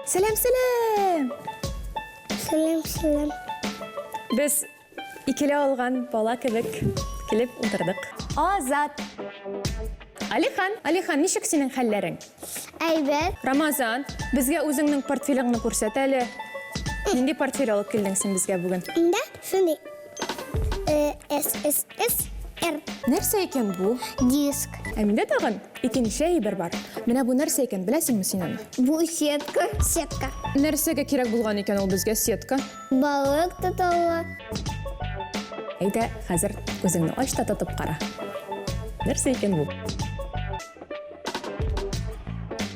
Сәлем, сәлем. Сәлем. Біз икеле алған бала кебек келіп отырдық. Азат. Алихан, нишек синең хәлләрең? Әйбәт. Рамазан, безгә үзеңнең портфелеңне күрсәт әле. Нинди портфель алып килдең син безгә бүген? Инде шундый. SSR Нәрсә икән бу? диск. Ә миндә тагын икенче әйбер бар. Менә бу нәрсә икән, беләсеңме син аны? Бу сетка. Нәрсәгә кирәк булган икән ул безгә сетка? Балык тотыла. Әйдә, хәзер күзеңне ач та тотып кара. Нәрсә икән бу?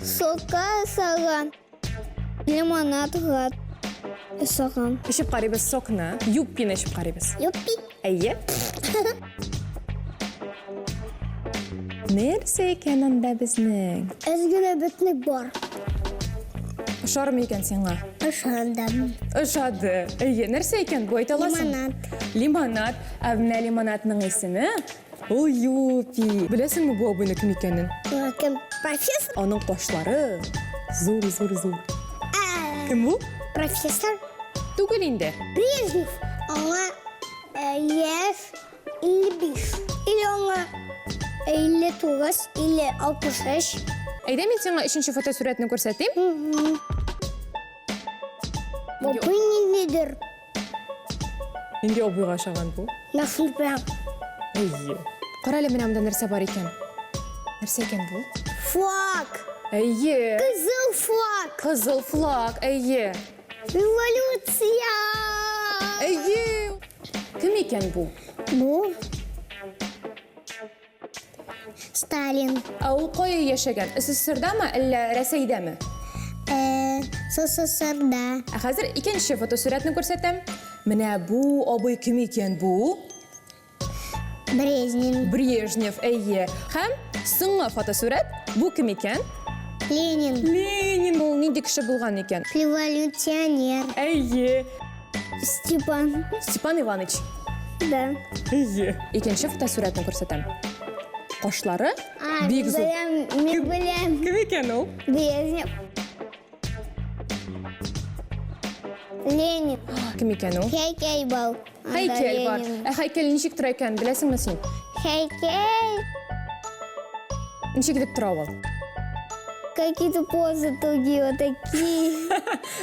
Сока саган. Лимонадга саган. Ишеп карыйбыз сокны, юппины ишеп карыйбыз. Юппи. Әйе. Нәрсә икән анда безнең? Әзгенә бетник бар. Ошармы икән сиңа? Ышандым. Ошады. Әйе, нәрсә икән бу әйтә аласың? Лимонад. Лимонад. Ә менә лимонадның исеме? Ул юпи. Беләсеңме бу абыйны кем икәнен? Кем профессор? Аның кашлары зур. Кем бу? Профессор Түгел инде. Брежнев. Аңа яшь 55. Или аңа 59, или 63. Әйдә мин сиңа өченче фотосурәтне күрсәтим. Бу нидер? Инде абыйга ошаган бу. Насыл прям. Әйе. Кара әле менә монда нәрсә бар икән. Нәрсә икән бу? Флаг. Әйе. Кызыл флаг. Кызыл флаг. Әйе. Революция. Әйе. Кем икән бу? Бу Сталин. Ә ул кая яшәгән? СССРдамы, әллә Рәсәйдәме? СССРда. Ә хәзер икенче фотосурәтне күрсәтәм. Менә бу абый кем икән бу? Брежнев. Брежнев, әйе. Һәм соңгы фотосурәт бу кем икән? Ленин. Ленин. Ул нинди кеше булган икән? Революционер. Әйе. Степан. Степан Иванович. Да. Әйе. Икенче фотосурәтне күрсәтәм. Кашлары бик зур. Беләм. Кем икән ул? Брежнев. Ленин. Кем икән ул? Һәйкәл бар. Һәйкәл бар. Ә һәйкәл ничек тора икән, беләсеңме син? Һәйкәл. Ничек дип тора ул? Какие-то позы тугие вот такие.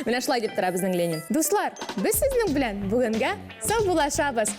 Менә шулай дип тора безнең Ленин. Дуслар, без сезнең белән бүгенгә сау булашабыз.